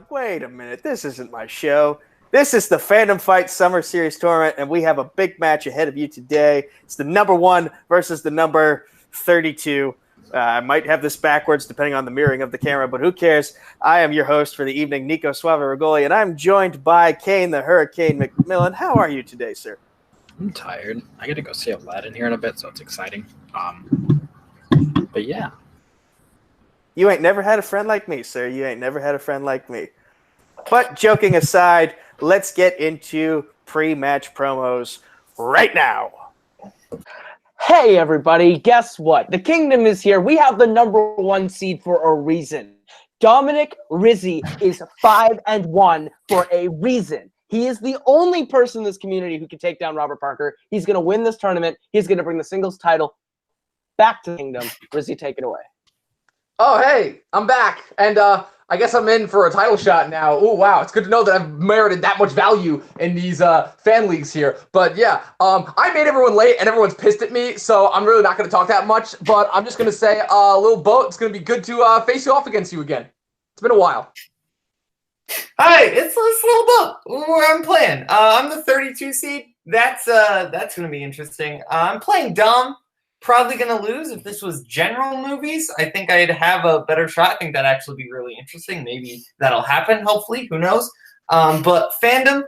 Wait a minute. This isn't my show. This is the Fandom Fights Summer Series Tournament, and we have a big match ahead of you today. It's the number 1 versus the number 32. I might have this backwards depending on the mirroring of the camera, but who cares? I am your host for the evening, Nico Suave Regoli, and I'm joined by Cain the Hurricane McMillan. How are you today, sir? I'm tired. I get to go see Aladdin here in a bit, so it's exciting. But yeah. You ain't never had a friend like me, sir. You ain't never had a friend like me. But joking aside, let's get into pre-match promos right now. Hey, everybody. Guess what? The Kingdom is here. We have the number 1 seed for a reason. Dominic Rizzi is 5-1 for a reason. He is the only person in this community who can take down Robert Parker. He's going to win this tournament. He's going to bring the singles title back to the Kingdom. Rizzi, take it away. Oh, hey, I'm back, and I guess I'm in for a title shot now. Oh, wow, it's good to know that I've merited that much value in these fan leagues here. But yeah, I made everyone late, and everyone's pissed at me, so I'm really not going to talk that much. But I'm just going to say, Little Boat, it's going to be good to face you off against you again. It's been a while. Hi, it's Little Boat. Where I'm playing. I'm the 32 seed. That's going to be interesting. I'm playing Dom. Probably going to lose. If this was general movies, I think I'd have a better shot. I think that'd actually be really interesting. Maybe that'll happen, hopefully. Who knows? But Fandom,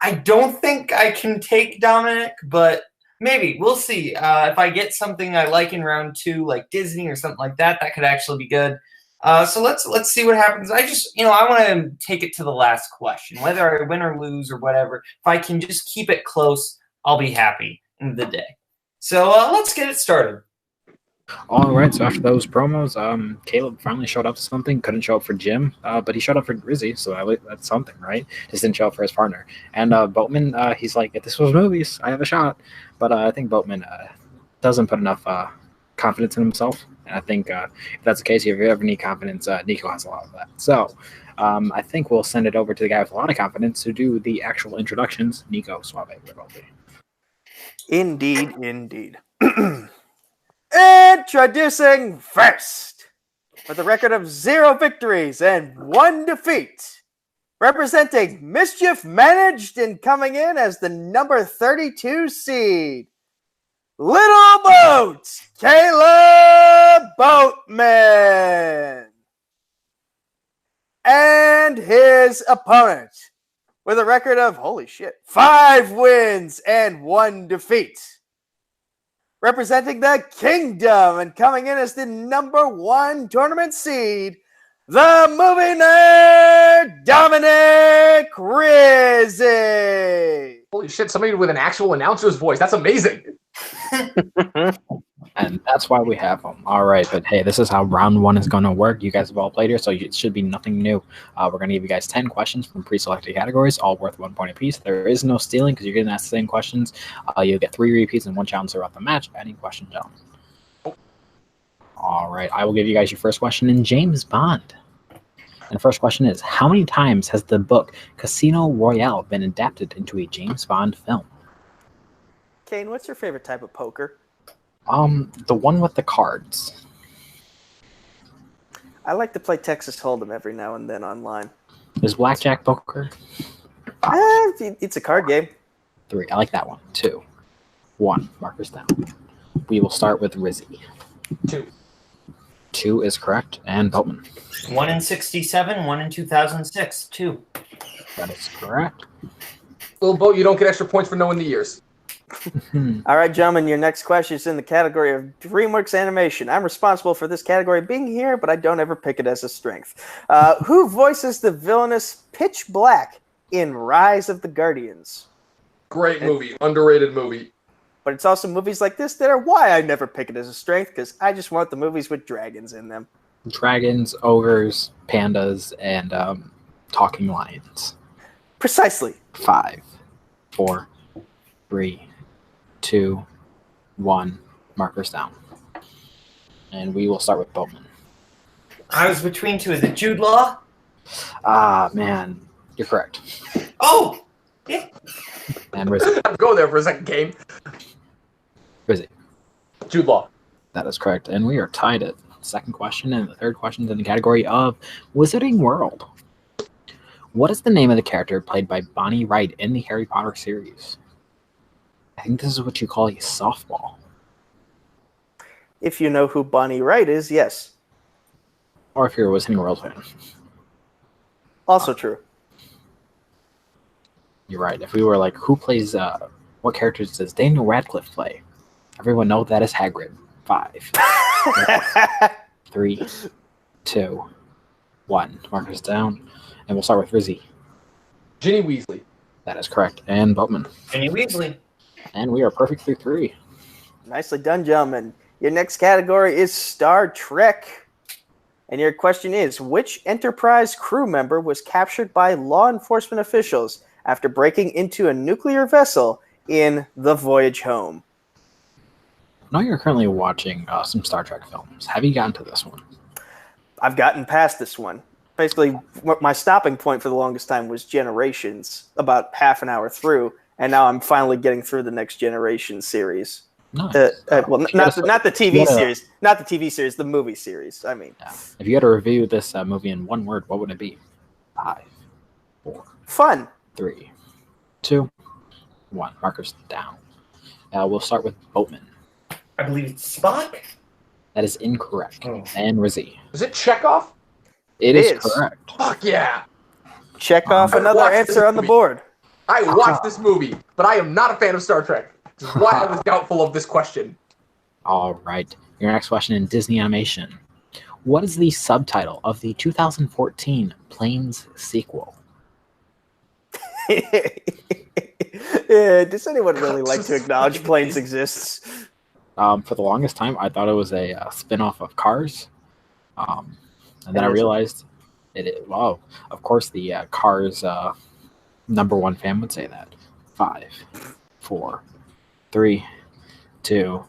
I don't think I can take Dominic, but maybe. We'll see. If I get something I like in round 2, like Disney or something like that, that could actually be good. So let's see what happens. I just, I want to take it to the last question. Whether I win or lose or whatever, if I can just keep it close, I'll be happy in the day. So let's get it started. All right, so after those promos, Kaleb finally showed up to something. Couldn't show up for Jim, but he showed up for Rizzi, so that's something, right? Just didn't show up for his partner. And Boatman, he's like, if this was movies, I have a shot. But I think Boatman doesn't put enough confidence in himself. And I think if that's the case, if you ever need confidence, Nico has a lot of that. So I think we'll send it over to the guy with a lot of confidence to do the actual introductions, Nico Suave Regoli. Indeed, indeed. Introducing first, with a record of 0 victories and 1 defeat, representing Mischief Managed and coming in as the number 32 seed, Little Boat, Kaleb Boatman. And his opponent, with a record of, 5 wins and 1 defeat. Representing the Kingdom and coming in as the number 1 tournament seed, the movie nerd, Dominic Rizzi. Holy shit, somebody with an actual announcer's voice. That's amazing. And that's why we have them. All right, but hey, this is how round 1 is going to work. You guys have all played here, so it should be nothing new. We're going to give you guys 10 questions from pre-selected categories, all worth 1 point apiece. There is no stealing because you're going to ask the same questions. You'll get 3 repeats and 1 challenge throughout the match. Any question, gentlemen? All right, I will give you guys your first question in James Bond. And the first question is, how many times has the book Casino Royale been adapted into a James Bond film? Cain, what's your favorite type of poker? The one with the cards. I like to play Texas Hold'em every now and then online. Is blackjack poker? It's a card game. 3. I like that one. 2. 1. Markers down. We will start with Rizzi. 2. 2 is correct. And Boatman. 1 in 67, 1 in 2006, 2. That is correct. Little Boat, you don't get extra points for knowing the years. All right, gentlemen, your next question is in the category of DreamWorks Animation. I'm responsible for this category being here, but I don't ever pick it as a strength. Who voices the villainous Pitch Black in Rise of the Guardians? Great movie. Underrated movie. But it's also movies like this that are why I never pick it as a strength, because I just want the movies with dragons in them. Dragons, ogres, pandas, and talking lions. Precisely. 5, 4, 3, 2, 1. Markers down. And we will start with Boatman. I was between 2. Is it Jude Law? Ah, man. You're correct. Oh! Yeah. And Rizzi. I'm going there for a second, game. Rizzi. Jude Law. That is correct. And we are tied at second question, and the third question is in the category of Wizarding World. What is the name of the character played by Bonnie Wright in the Harry Potter series? I think this is what you call a softball. If you know who Bonnie Wright is, yes. Or if you're a Wizarding World fan. Also true. You're right. If we were like, who plays, what characters does Daniel Radcliffe play? Everyone know that is Hagrid. 5, 3, 2, 1. Markers down. And we'll start with Rizzi. Ginny Weasley. That is correct. And Boatman. Ginny Weasley. And we are perfect through 3. Nicely done, gentlemen. Your next category is Star Trek. And your question is, which Enterprise crew member was captured by law enforcement officials after breaking into a nuclear vessel in The Voyage Home? I know you're currently watching some Star Trek films. Have you gotten to this one? I've gotten past this one. Basically, my stopping point for the longest time was Generations, about half an hour through, and now I'm finally getting through the Next Generation series. Nice. Well, not the TV series, not the TV series, the movie series. I mean, yeah. If you had to review this movie in one word, what would it be? 5, 4, fun. 3, 2, 1. Markers down. We'll start with Boatman. I believe it's Spock. That is incorrect. Oh. And Rizzi. Is it Chekhov? It is correct. Fuck yeah. Check off I another watched answer this on the movie. board. I watched this movie, but I am not a fan of Star Trek. Which is why I was doubtful of this question. All right. Your next question in Disney animation. What is the subtitle of the 2014 Planes sequel? Does anyone really like to acknowledge Planes exists? For the longest time, I thought it was a spin-off of Cars. And then I realized wow, of course the Cars #1 fan would say that. 5, 4, 3, 2,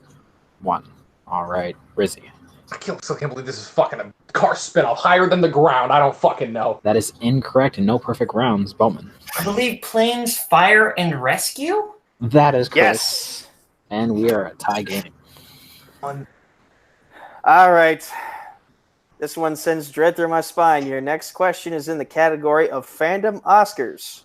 1. All right, Rizzi. I still can't believe this is fucking a car spinoff higher than the ground. I don't fucking know. That is incorrect and no perfect rounds, Bowman. I believe Planes, Fire, and Rescue? That is correct. Yes. And we are at tie game. All right. This one sends dread through my spine. Your next question is in the category of fandom Oscars.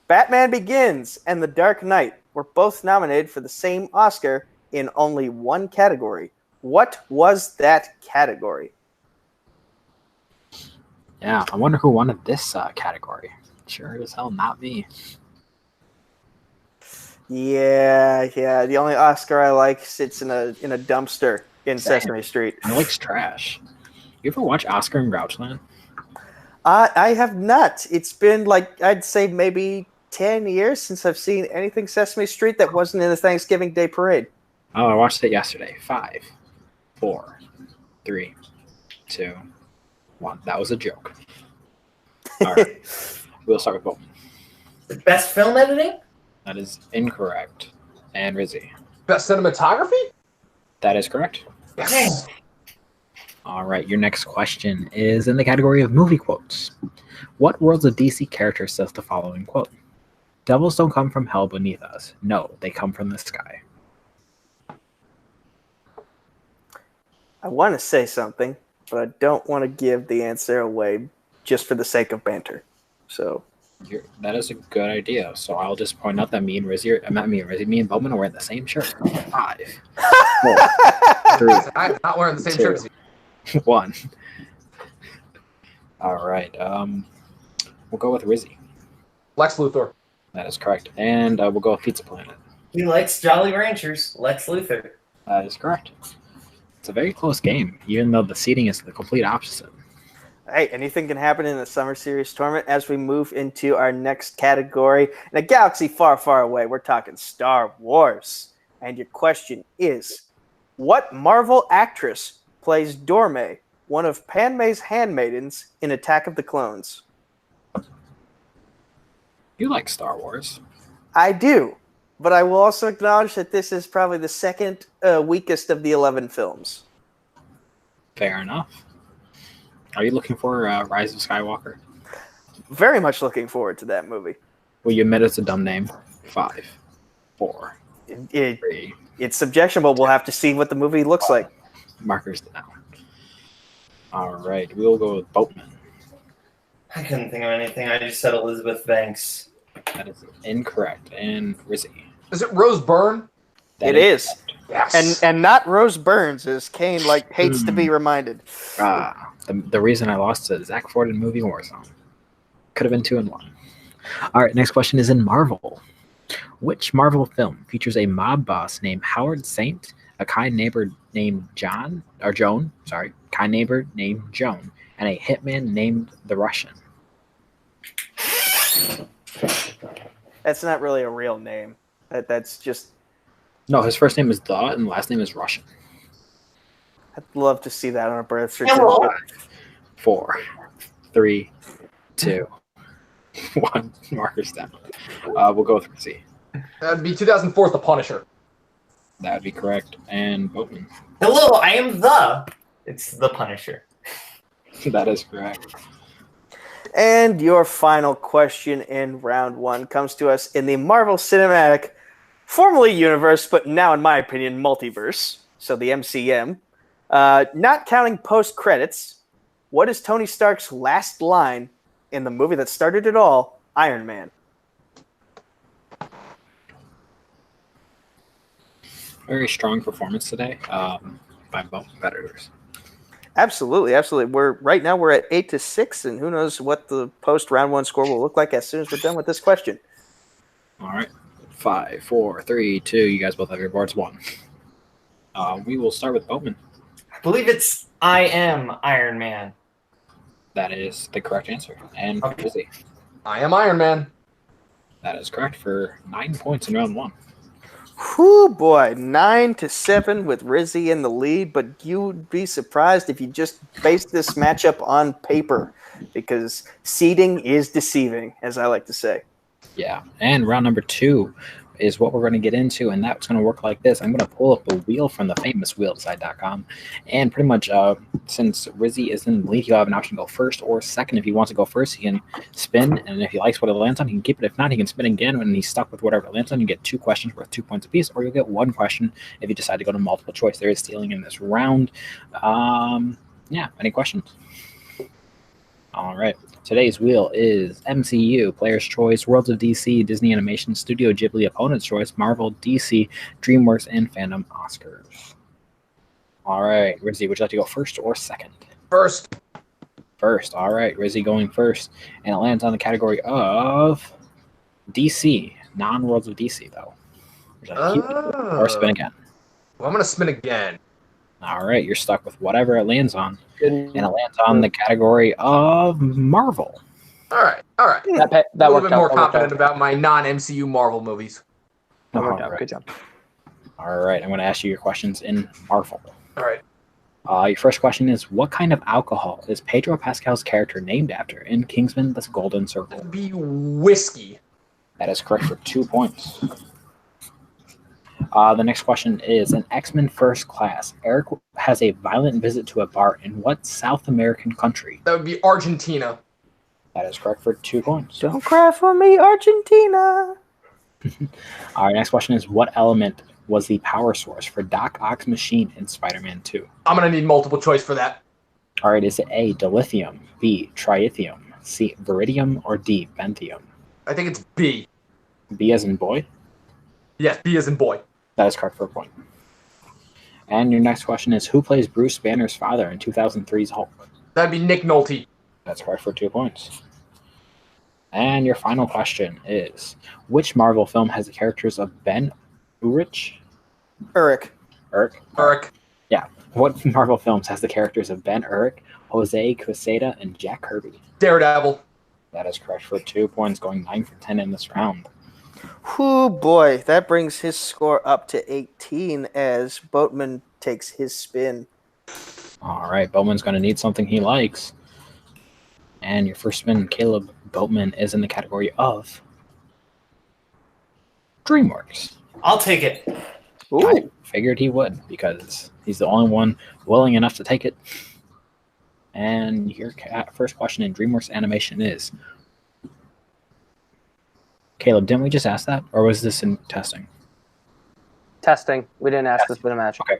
Batman Begins and The Dark Knight were both nominated for the same Oscar in only one category. What was that category? Yeah, I wonder who won this category. Sure as hell not me. Yeah. The only Oscar I like sits in a dumpster in Sesame Street. It looks trash. You ever watch Oscar and Grouchland? I have not. It's been I'd say maybe 10 years since I've seen anything Sesame Street that wasn't in the Thanksgiving Day Parade. Oh, I watched it yesterday. 5, 4, 3, 2, 1. That was a joke. All right. We'll start with Bowman. The best film editing? That is incorrect. And Rizzi. Best cinematography? That is correct. Yes. All right. Your next question is in the category of movie quotes. What Worlds of DC character says the following quote? Devils don't come from hell beneath us. No, they come from the sky. I want to say something, but I don't want to give the answer away just for the sake of banter. So that is a good idea. So I'll just point out that me and Bowman are wearing the same shirt. 5, 4, 3. I'm not wearing the same 2, shirt as you. 1. All right. We'll go with Rizzi. Lex Luthor. That is correct. And we'll go with Pizza Planet. He likes Jolly Ranchers. Lex Luthor. That is correct. It's a very close game, even though the seeding is the complete opposite. Hey, anything can happen in the Summer Series tournament as we move into our next category. In a galaxy far, far away, we're talking Star Wars. And your question is, what Marvel actress plays Dorme, one of Padme's handmaidens in Attack of the Clones? You like Star Wars. I do, but I will also acknowledge that this is probably the second weakest of the 11 films. Fair enough. Are you looking for Rise of Skywalker? Very much looking forward to that movie. Will you admit it's a dumb name? 5, 4, 3. It's subjectionable. We'll have to see what the movie looks like. Markers down. All right, we'll go with Boatman. I couldn't think of anything. I just said Elizabeth Banks. That is incorrect. And Rizzi. Is it Rose Byrne? It is. Yes. And not Rose Burns, as Cain hates to be reminded. The reason I lost to Zach Ford in movie Warzone. Could have been 2-1. All right, next question is in Marvel. Which Marvel film features a mob boss named Howard Saint, a kind neighbor named Joan, and a hitman named the Russian? That's not really a real name. That's just. No, his first name is The, and the last name is Russian. I'd love to see that on a birth certificate. 4, 3, 2, 1. Markers down. We'll go with Rizzi. That'd be 2004's The Punisher. That would be correct. And Boatman. Hello, I am the. It's the Punisher. That is correct. And your final question in round 1 comes to us in the Marvel Cinematic, formerly universe, but now, in my opinion, multiverse. So the MCM. Not counting post-credits, what is Tony Stark's last line in the movie that started it all, Iron Man? Very strong performance today by both competitors. Absolutely. Right now we're at 8-6, and who knows what the post round 1 score will look like as soon as we're done with this question. All right. 5, 4, 3, 2. You guys both have your boards. 1. We will start with Boatman. I believe it's I am Iron Man. That is the correct answer. And Rizzi. I am Iron Man. That is correct for 9 points in round 1. Whew, boy, 9-7 with Rizzi in the lead, but you'd be surprised if you just based this matchup on paper, because seeding is deceiving, as I like to say. Yeah, and round number 2 is what we're going to get into, and that's going to work like this. I'm going to pull up a wheel from the famous wheelside.com, and pretty much since Rizzi is in the lead, he'll have an option to go first or second. If he wants to go first, he can spin, and if he likes what it lands on, he can keep it. If not, he can spin again. When he's stuck with whatever it lands on, you get 2 questions worth 2 points apiece, or you'll get 1 question if you decide to go to multiple choice. There is stealing in this round. Yeah, any questions? All right. Today's wheel is MCU, Player's Choice, Worlds of DC, Disney Animation, Studio Ghibli, Opponent's Choice, Marvel, DC, DreamWorks, and Fandom Oscars. All right, Rizzi, would you like to go first or second? First. First. All right, Rizzi going first. And it lands on the category of DC, non-Worlds of DC, though. Would you like to keep it or spin again? Well, I'm going to spin again. All right, you're stuck with whatever it lands on. And it lands on the category of Marvel. All right. That a little bit more that confident about my non-MCU Marvel movies. That worked All out. right. Good job. All right, I'm going to ask you your questions in Marvel. All right. Your first question is, what kind of alcohol is Pedro Pascal's character named after in Kingsman: The Golden Circle? That'd be whiskey. That is correct for 2 points. The next question is, in X-Men First Class, Eric has a violent visit to a bar in what South American country? That would be Argentina. That is correct for 2 points. Don't cry for me, Argentina. Our next question is, what element was the power source for Doc Ock's machine in Spider-Man 2? I'm going to need multiple choice for that. All right, is it A, dilithium, B, tritium, C, viridium, or D, benthium? I think it's B. B as in boy? Yes, B as in boy. That is correct for a point. And your next question is, who plays Bruce Banner's father in 2003's Hulk? That'd be Nick Nolte. That's correct for 2 points. And your final question is, which Marvel film has the characters of Ben Urich? Urich. Eric. Yeah. What Marvel films has the characters of Ben Urich, Jose Quesada, and Jack Kirby? Daredevil. That is correct for 2 points, going 9 for 10 in this round. Whew, boy, that brings his score up to 18 as Boatman takes his spin. All right, Boatman's going to need something he likes. And your first spin, Kaleb Boatman, is in the category of DreamWorks. I'll take it. Ooh. I figured he would because he's the only one willing enough to take it. And your first question in DreamWorks Animation is, Kaleb, didn't we just ask that? Or was this in testing? Testing. We didn't ask this, but a match. Okay,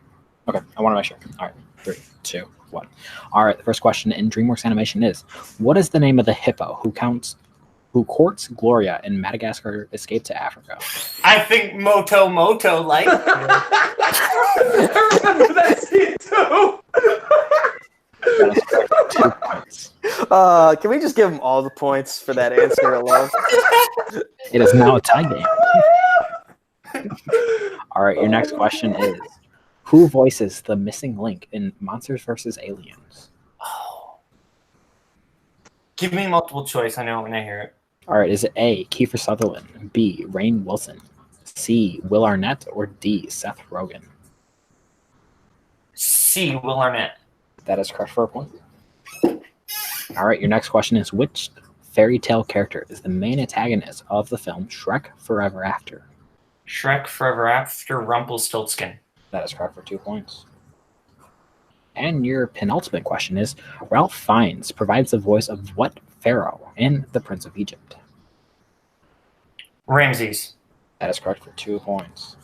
I want to make sure. All right, 3, 2, 1. All right, the first question in DreamWorks Animation is, what is the name of the hippo who courts Gloria in Madagascar Escape to Africa? I think Moto like. I remember that scene too. That is correct. 2 points. Can we just give him all the points for that answer alone? It is now a tie game. All right, your next question is, who voices the missing link in Monsters vs. Aliens? Oh. Give me multiple choice. I know when I hear it. All right, is it A, Kiefer Sutherland, B, Rainn Wilson, C, Will Arnett, or D, Seth Rogen? C, Will Arnett. That is correct for a point. All right, your next question is, which fairy tale character is the main antagonist of the film Shrek Forever After? Shrek Forever After, Rumpelstiltskin. That is correct for 2 points. And your penultimate question is, Ralph Fiennes provides the voice of what pharaoh in The Prince of Egypt? Ramses. That is correct for 2 points.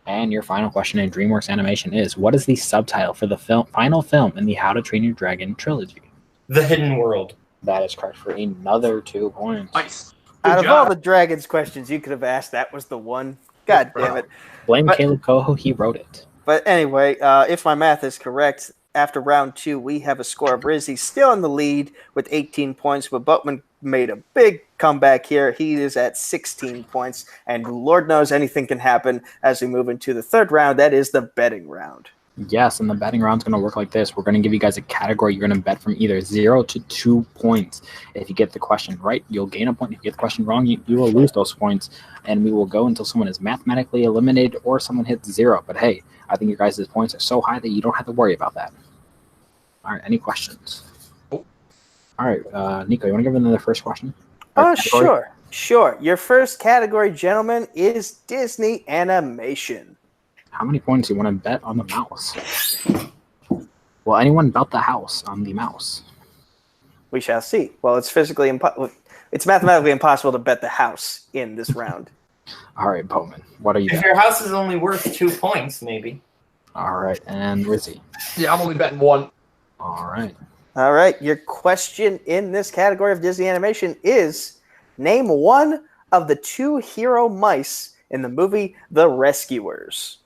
And your final question in DreamWorks Animation is, what is the subtitle for the final film in the How to Train Your Dragon trilogy? The Hidden World. That is correct for another 2 points. Nice. Out Good of all job. the Dragons questions you could have asked, that was the one. God damn it. Blame But- Kaleb Koho, he wrote it. But anyway, if my math is correct, after round 2, we have a score of Rizzi still in the lead with 18 points, but Boatman made a big comeback here. He is at 16 points, and Lord knows anything can happen as we move into the third round. That is the betting round. Yes, and the betting round's going to work like this. We're going to give you guys a category. You're going to bet from either 0 to 2 points. If you get the question right, you'll gain a point. If you get the question wrong, you will lose those points. And we will go until someone is mathematically eliminated or someone hits 0. But hey, I think your guys' points are so high that you don't have to worry about that. All right, any questions? All right, Nico, you want to give them the first question? Oh, Category? sure. Your first category, gentlemen, is Disney animation. How many points do you want to bet on the mouse? Will anyone bet the house on the mouse? We shall see. Well, it's it's mathematically impossible to bet the house in this round. All right, Boatman, what are you If betting? your house is only worth 2 points, maybe. All right, and Rizzi. Yeah, I'm only betting 1. All right. All right, your question in this category of Disney animation is, name one of the 2 hero mice in the movie The Rescuers.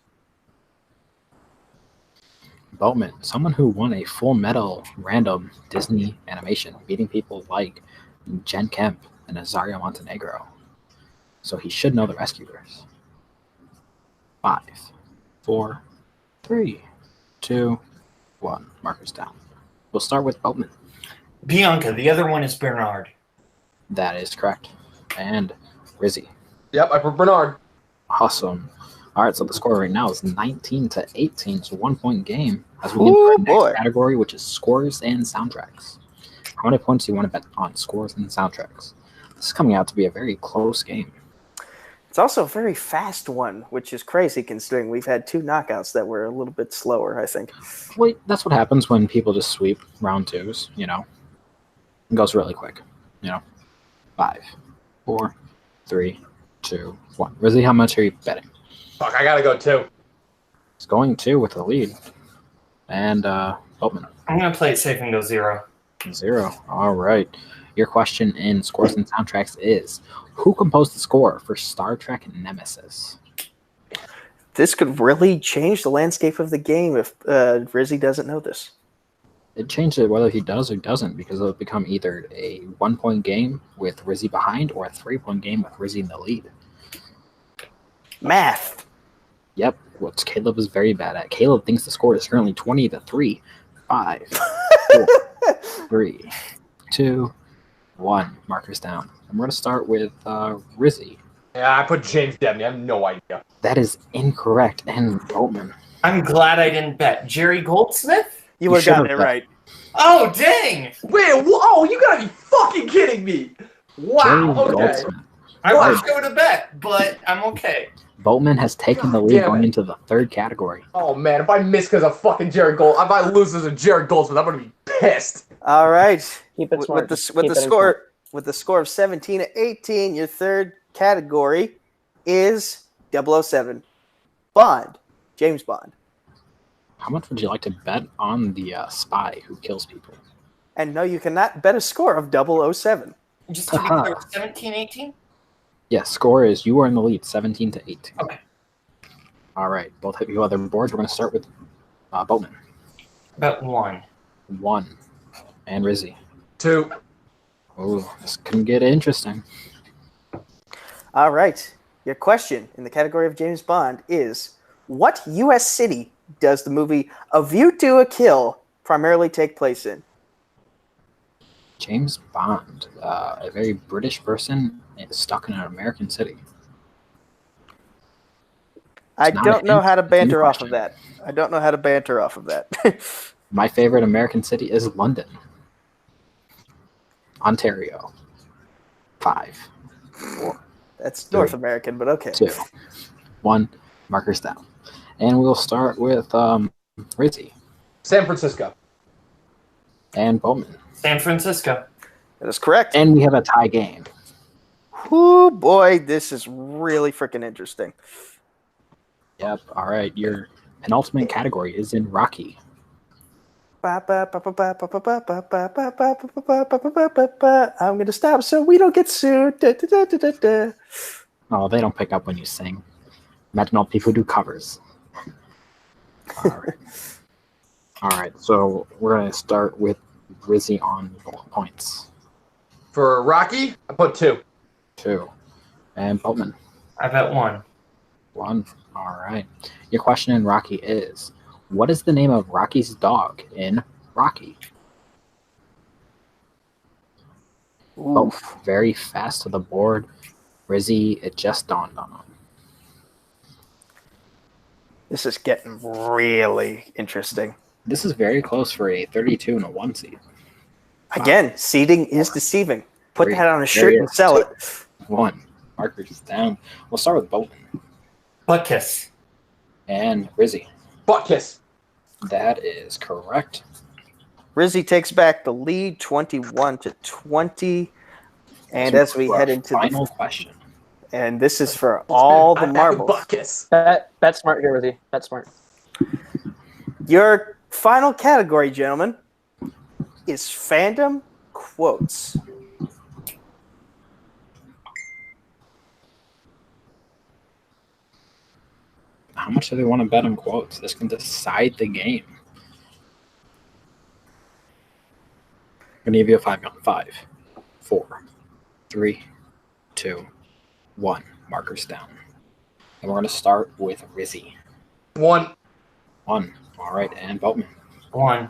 Boatman, someone who won a full medal random Disney animation, beating people like Jen Kemp and Azaria Montenegro. So he should know The Rescuers. 5, 4, 3, 2, 1. Markers down. We'll start with Boatman. Bianca. The other one is Bernard. That is correct. And Rizzi. Yep, I put Bernard. Awesome. All right, so the score right now is 19 to 18. It's a 1-point game as we get to our next category, which is scores and soundtracks. How many points do you want to bet on scores and soundtracks? This is coming out to be a very close game. It's also a very fast one, which is crazy considering we've had 2 knockouts that were a little bit slower, I think. Wait, that's what happens when people just sweep round 2s, you know. It goes really quick, you know. 5, 4, 3, 2, 1. Rizzi, how much are you betting? Fuck, I gotta go 2. It's going 2 with the lead. And Boatman. I'm going to play it safe and go 0. 0. All right. Your question in scores and soundtracks is, who composed the score for Star Trek Nemesis? This could really change the landscape of the game if Rizzi doesn't know this. It changed it whether he does or doesn't, because it'll become either a 1-point game with Rizzi behind or a 3-point game with Rizzi in the lead. Math. Yep, what Kaleb is very bad at. Kaleb thinks the score is currently 20 to 3. 5, 4, 3, 2, 1. Markers down. I'm going to start with Rizzi. Yeah, I put James Debney. I have no idea. That is incorrect. And Boatman. I'm glad I didn't bet. Jerry Goldsmith? You would have should gotten it have bet. right. Oh, dang! Wait, oh, you gotta be fucking kidding me! Wow, Jerry okay. Goldsmith. I Wow. wish I would have bet, but I'm okay. Boatman has taken the God lead damn going it. into the third category. Oh man, if I miss because of fucking Jared Gold, if I lose because of Jared Goldsmith, I'm gonna be pissed. All right. Keep it smart. With the Keep it score of 17 to 18, your third category is 007. Bond. James Bond. How much would you like to bet on the spy who kills people? And no, you cannot bet a score of 007. Just to be clear, 17-18? Yes, score is you are in the lead, 17-8. Okay. All right, both of you other boards. We're going to start with Boatman. About 1. 1. And Rizzi. 2. Oh, this can get interesting. All right. Your question in the category of James Bond is, what U.S. city does the movie A View to a Kill primarily take place in? James Bond, a very British person, is stuck in an American city. I not don't a know hint, how to it's in the banter off of question. that. My favorite American city is London. Ontario. 5. 4. That's North American, but okay. 2. 1. Markers down. And we'll start with Rizzi. San Francisco. And Bowman. San Francisco. That is correct. And we have a tie game. Oh boy, this is really freaking interesting. Yep. All right. Your penultimate category is in Rocky. I'm going to stop so we don't get sued. Oh, they don't pick up when you sing. Imagine all people who do covers. All right. All right. So we're going to start with Rizzi on points. For Rocky, I put 2. 2. And Boatman. I bet 1. 1. All right. Your question in Rocky is, what is the name of Rocky's dog in Rocky? Both very fast to the board. Rizzi, it just dawned on him. This is getting really interesting. This is very close for a 32 and a 1 seed. Again, seeding is deceiving. Put 3. that on a shirt and sell it. 1. Markers down. We'll start with Boatman. Butt kiss. And Rizzi. Butt kiss. That is correct. Rizzi takes back the lead, 21-20. And as we head into final question, and this is for all the marbles. Butt kiss. Bet smart here, Rizzi. Bet smart. Your final category, gentlemen, is fandom quotes. how much do they want to bet on quotes? This can decide the game. I'm going to give you a 5 count. 5, 4, 3, 2, 1. Markers down. And we're going to start with Rizzi. 1. 1. All right. And Boatman. 1.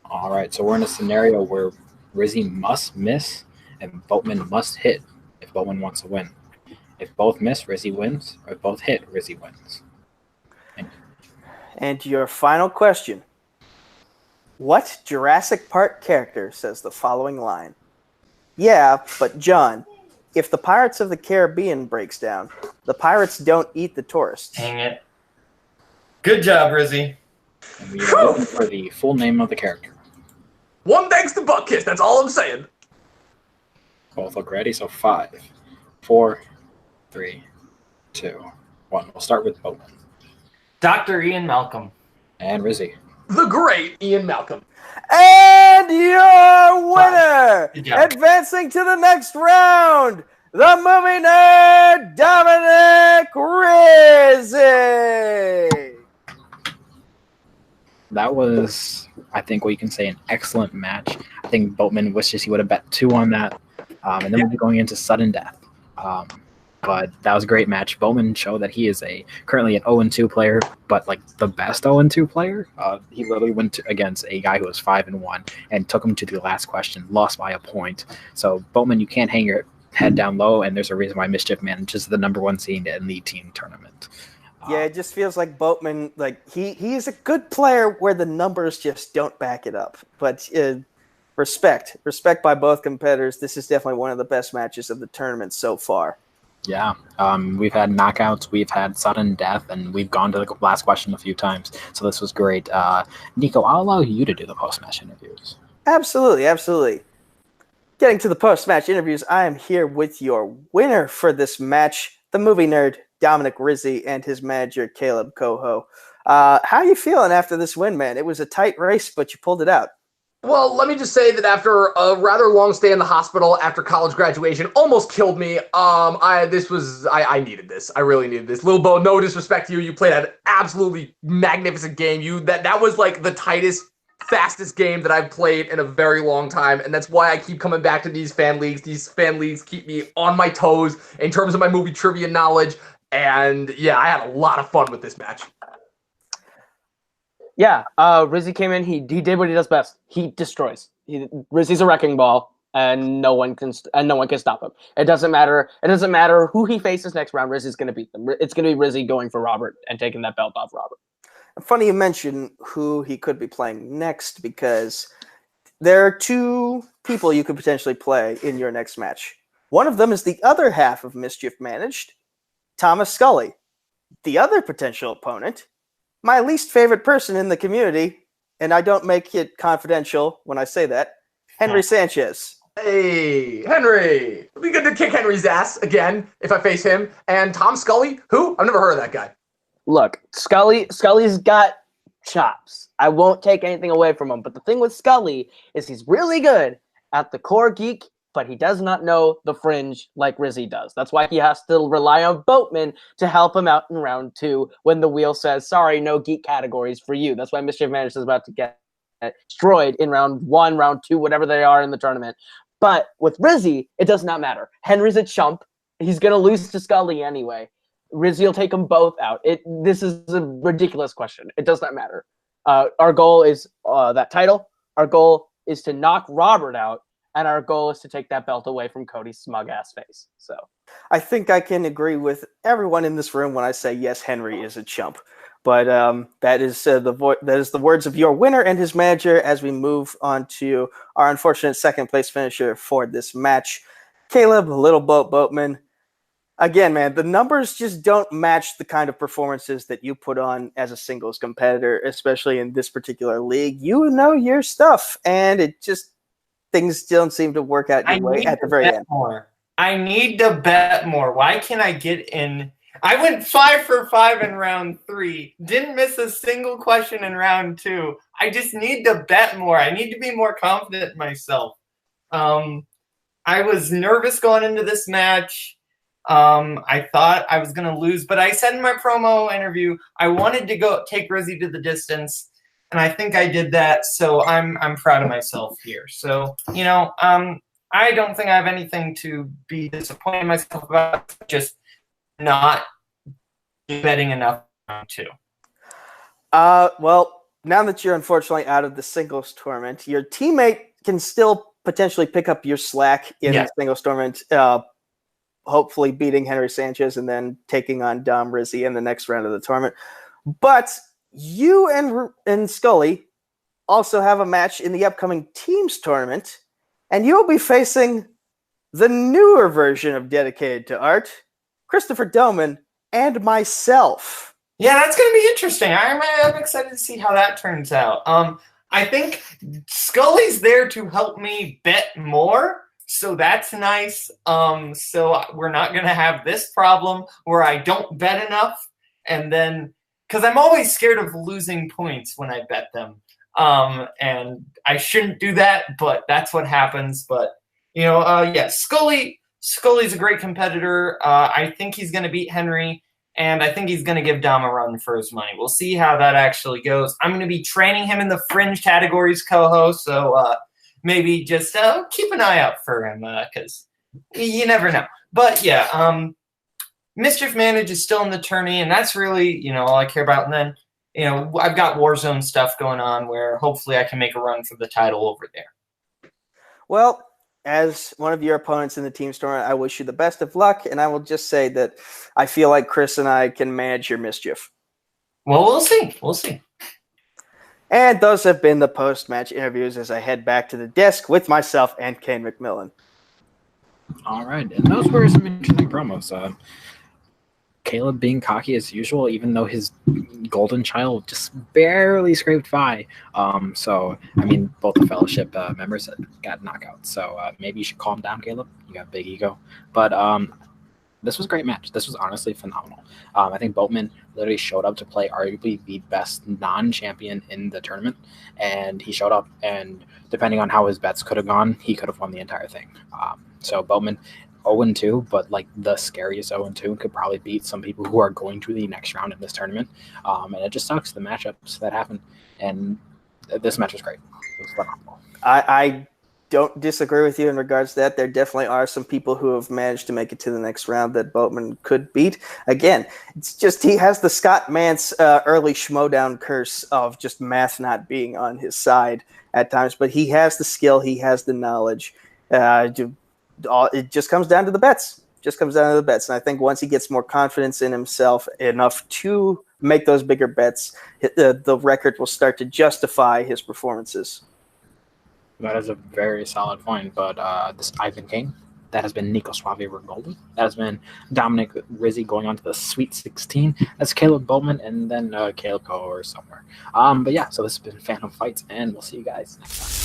All right. So we're in a scenario where Rizzi must miss and Boatman must hit if Boatman wants to win. If both miss, Rizzi wins. Or if both hit, Rizzi wins. And your final question. What Jurassic Park character says the following line? Yeah, but John, if the Pirates of the Caribbean breaks down, the pirates don't eat the tourists. Dang it. Good job, Rizzi. And we are looking for the full name of the character. One thanks to Buttkiss, that's all I'm saying. Both look ready. So 5, 4, 3, 2, 1. We'll start with Boatman. Dr. Ian Malcolm. And Rizzi. The great Ian Malcolm. And your winner, Good job. advancing to the next round, the movie nerd, Dominic Rizzi. That was, I think, what you can say, an excellent match. I think Boatman wishes he would have bet 2 on that. And then we'll be going into sudden death. But that was a great match. Bowman showed that he is currently an 0-2 player, but like the best 0-2 player. He literally went against a guy who was 5-1 and took him to the last question, lost by a point. So Bowman, you can't hang your head down low, and there's a reason why Mischief manages the #1 seed in the team tournament. Yeah, it just feels like Boatman, like he is a good player where the numbers just don't back it up. But respect by both competitors. This is definitely one of the best matches of the tournament so far. Yeah, we've had knockouts, we've had sudden death, and we've gone to the last question a few times. So this was great. Nico, I'll allow you to do the post-match interviews. Absolutely. Getting to the post-match interviews, I am here with your winner for this match, the movie nerd, Dominic Rizzi, and his manager, Kaleb Koho. How are you feeling after this win, man? It was a tight race, but you pulled it out. Well, let me just say that after a rather long stay in the hospital after college graduation, almost killed me. I needed this. I really needed this. Lil Bo, no disrespect to you. You played an absolutely magnificent game. That was like the tightest, fastest game that I've played in a very long time, and that's why I keep coming back to these fan leagues. These fan leagues keep me on my toes in terms of my movie trivia knowledge. And yeah, I had a lot of fun with this match. Yeah, Rizzi came in. He did what he does best. He destroys. Rizzi's a wrecking ball, and no one can stop him. It doesn't matter. It doesn't matter who he faces next round. Rizzi's going to beat them. It's going to be Rizzi going for Robert and taking that belt off Robert. Funny you mention who he could be playing next, because there are two people you could potentially play in your next match. One of them is the other half of Mischief Managed, Thomas Scully. The other potential opponent, my least favorite person in the community, and I don't make it confidential when I say that, Henry Sanchez. Hey, Henry! It'll be good to kick Henry's ass again if I face him. And Tom Scully? Who? I've never heard of that guy. Look, Scully's got chops. I won't take anything away from him. But the thing with Scully is he's really good at the core geek, but he does not know the fringe like Rizzi does. That's why he has to rely on Boatman to help him out in round 2 when the wheel says, sorry, no geek categories for you. That's why Mischief Managed is about to get destroyed in round 1, round 2, whatever they are in the tournament. But with Rizzi, it does not matter. Henry's a chump. He's going to lose to Scully anyway. Rizzi will take them both out. This is a ridiculous question. It does not matter. Our goal is that title. Our goal is to knock Robert out. And our goal is to take that belt away from Cody's smug-ass face. So, I think I can agree with everyone in this room when I say, yes, Henry is a chump. But that is the words of your winner and his manager as we move on to our unfortunate second-place finisher for this match. Kaleb, Little Boatman. Again, man, the numbers just don't match the kind of performances that you put on as a singles competitor, especially in this particular league. You know your stuff, and it just... things don't seem to work out your way at the very end. I need to bet more. Why can't I get in? I went 5 for 5 in round 3. Didn't miss a single question in round 2. I just need to bet more. I need to be more confident in myself. I was nervous going into this match. I thought I was going to lose, but I said in my promo interview, I wanted to go take Rizzi to the distance. And I think I did that, so I'm proud of myself here. So, I don't think I have anything to be disappointed in myself about, just not betting enough too. Well, now that you're unfortunately out of the singles tournament, your teammate can still potentially pick up your slack in the singles tournament, hopefully beating Henry Sanchez and then taking on Dom Rizzi in the next round of the tournament. But you and Scully also have a match in the upcoming teams tournament, and you'll be facing the newer version of Dedicated to Art, Christopher Doman, and myself. Yeah, that's going to be interesting. I'm excited to see how that turns out. I think Scully's there to help me bet more, so that's nice. So we're not going to have this problem where I don't bet enough, and then because I'm always scared of losing points when I bet them. And I shouldn't do that, but that's what happens. But, Scully's a great competitor. I think he's going to beat Henry, and I think he's going to give Dom a run for his money. We'll see how that actually goes. I'm going to be training him in the fringe categories, Koho, so maybe just keep an eye out for him because you never know. But, yeah, Mischief Managed is still in the tourney, and that's really, all I care about. And then, I've got Warzone stuff going on where hopefully I can make a run for the title over there. Well, as one of your opponents in the team tournament, I wish you the best of luck, and I will just say that I feel like Chris and I can manage your mischief. Well, we'll see. We'll see. And those have been the post-match interviews as I head back to the desk with myself and Cain McMillan. All right, and those were some interesting promos. Kaleb being cocky as usual, even though his golden child just barely scraped by. Both the fellowship members got knockouts. So maybe you should calm down, Kaleb. You got a big ego. But this was a great match. This was honestly phenomenal. I think Boatman literally showed up to play arguably the best non-champion in the tournament, and he showed up, and depending on how his bets could have gone, he could have won the entire thing. So Boatman 0-2, but like the scariest 0-2, could probably beat some people who are going to the next round in this tournament. And it just sucks, the matchups that happened, and this match was great. It was phenomenal. I don't disagree with you in regards to that. There definitely are some people who have managed to make it to the next round that Boatman could beat. Again, it's just he has the Scott Mance early schmodown curse of just math not being on his side at times, but he has the skill, he has the knowledge. It just comes down to the bets. And I think once he gets more confidence in himself enough to make those bigger bets, the record will start to justify his performances. That is a very solid point. But this Ivan Cain, that has been Nico Suave Golden. That has been Dominic Rizzi going on to the Sweet 16. That's Kaleb Boatman, and then Kaleb Koho or somewhere. But yeah, so this has been Fandom Fights, and we'll see you guys next time.